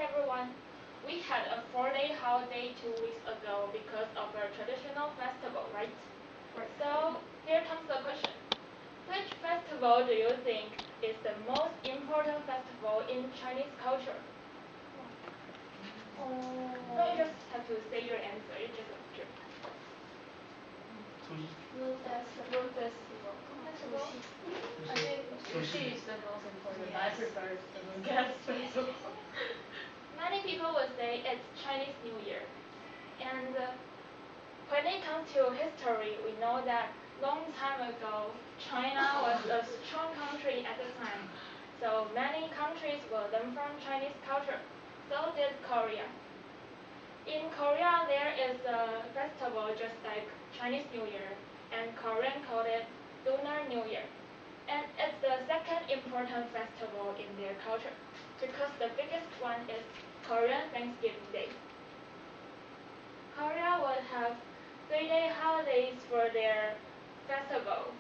everyone. We had a 4-day holiday 2 weeks ago because of a traditional festival, right? So here comes the question. Which festival do you think is the most important festival in Chinese culture? No, you just have to say your answer. You just have to. Food festival. I think sushi is the most important. I prefer the gas festival. Many people would say it's Chinese New Year. And when it comes to history, we know that long time ago, China was a strong country at the time. So many countries will learn from Chinese culture. So did Korea. In Korea, there is a festival just like Chinese New Year, and Korean call it Lunar New Year. And it's the second important festival in their culture, because the biggest one is Korean Thanksgiving Day. Korea would have 3-day holidays for their festival,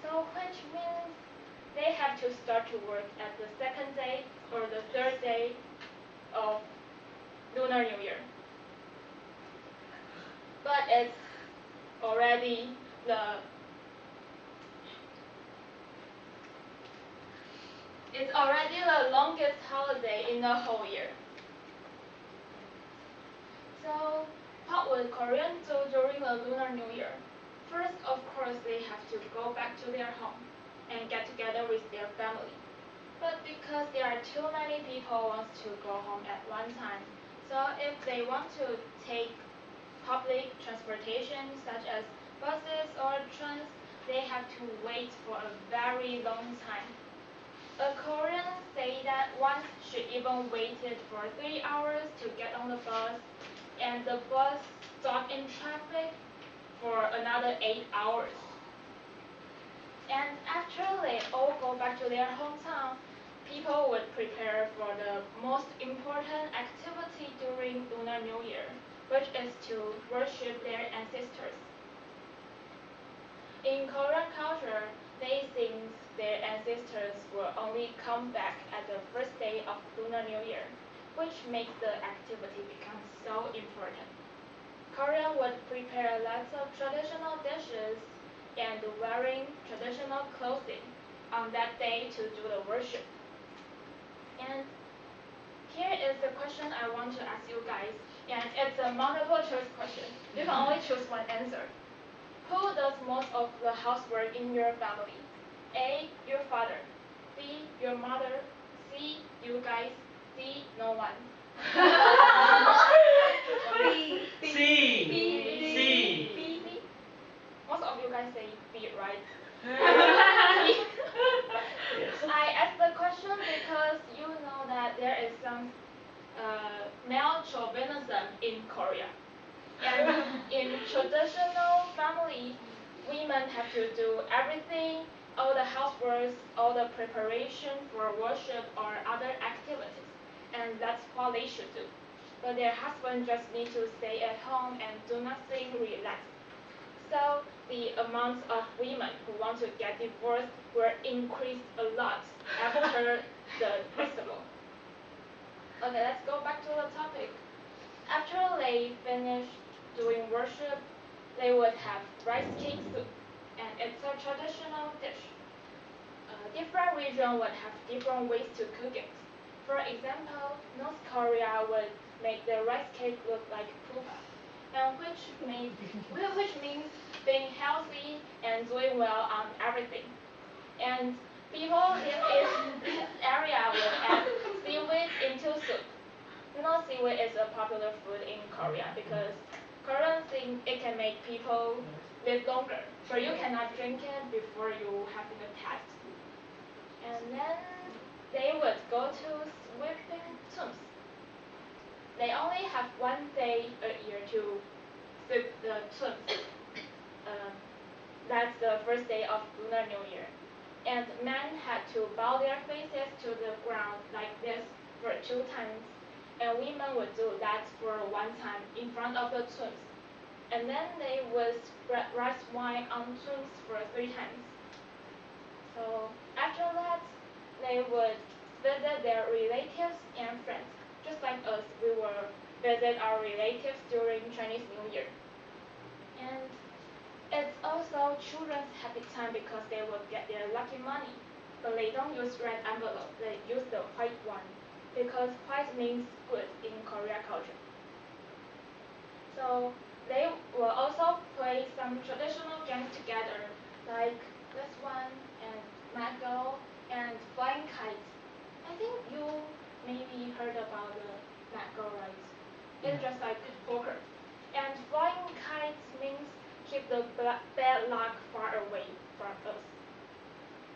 so which means they have to start to work at the second day or the third day of Lunar New Year. But already the it's already the longest holiday in the whole year. So what will Koreans do during the Lunar New Year? First, of course, they have to go back to their home and get together with their family. But because there are too many people wants to go home at one time, so if they want to take public transportation such as buses or trains, they have to wait for a very long time. A Korean say that once she even waited for 3 hours to get on the bus, and the bus stuck in traffic for another 8 hours. And after they all go back to their hometown, people would prepare for the most important activity during Lunar New Year, which is to worship their ancestors. In Korean culture, they think their ancestors will only come back at the first day of Lunar New Year, which makes the activity become so important. Korea would prepare lots of traditional dishes and wearing traditional clothing on that day to do the worship. And here is the question I want to ask you guys, and it's a multiple choice question. You can only choose one answer. Who does most of the housework in your family? A. Your father. B. Your mother. C. You guys. D. No one. C. B. Most of you guys say B, right? I asked the question because you know that there is some male chauvinism in Korea. And in traditional family, women have to do everything, all the housework, all the preparation for worship or other activities. And that's what they should do. But their husband just need to stay at home and do nothing, relax. So the amount of women who want to get divorced will increase a lot after the festival. Okay, let's go back to the topic. After they finish doing worship, they would have rice cake soup, and it's a traditional dish. Different region would have different ways to cook it. For example, North Korea would make the rice cake look like poop, and which means being healthy and doing well on everything. And people in this area would add seaweed into soup. You know, seaweed is a popular food in Korea because Koreans think it can make people live longer, but you cannot drink it before you having a test. And then they would go to sweeping tombs. They only have 1 day a year to sweep the tombs. That's the first day of Lunar New Year. And men had to bow their faces to the ground like this for 2 times, and women would do that for 1 time in front of the tombs. And then they would spread rice wine on tombs for 3 times. So after that, they would visit their relatives and friends. just like us, we will visit our relatives during Chinese New Year. And it's also children's happy time because they will get their lucky money. But they don't use red envelope, they use the white one because white means good in Korea culture. So they will also play some traditional games together, like this one and Mago and flying kites. I think you maybe heard about the Mago, right? It's just like poker. And flying kites means keep the bad luck far away from us.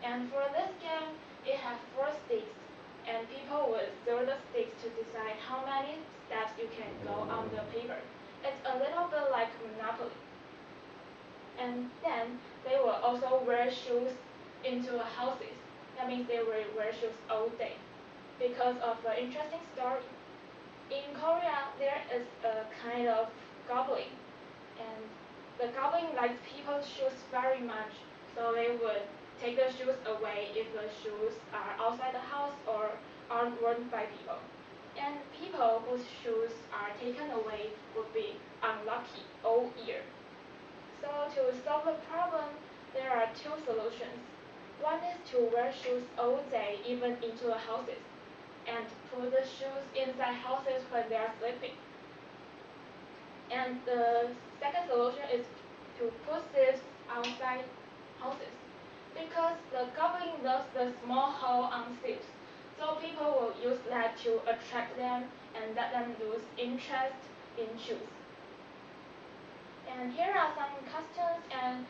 And for this game, it has 4 sticks, and people will throw the sticks to decide how many steps you can go on the paper. It's a little bit like Monopoly. And then they will also wear shoes into houses. That means they will wear shoes all day. Because of an interesting story. In Korea, there is a kind of goblin, and the goblin likes people's shoes very much, so they would take the shoes away if the shoes are outside the house or are worn by people. And people whose shoes are taken away would be unlucky all year. So to solve the problem, there are 2 solutions. One is to wear shoes all day, even into the houses, and put the shoes inside houses when they are sleeping. And the second solution is to put thieves outside houses, because the goblin loves the small hole on thieves. So people will use that to attract them and let them lose interest in shoes. And here are some customs and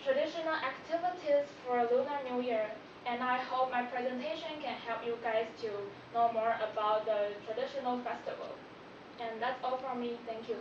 traditional activities for Lunar New Year. And I hope my presentation can help you guys to know more about the traditional festival. And that's all from me. Thank you.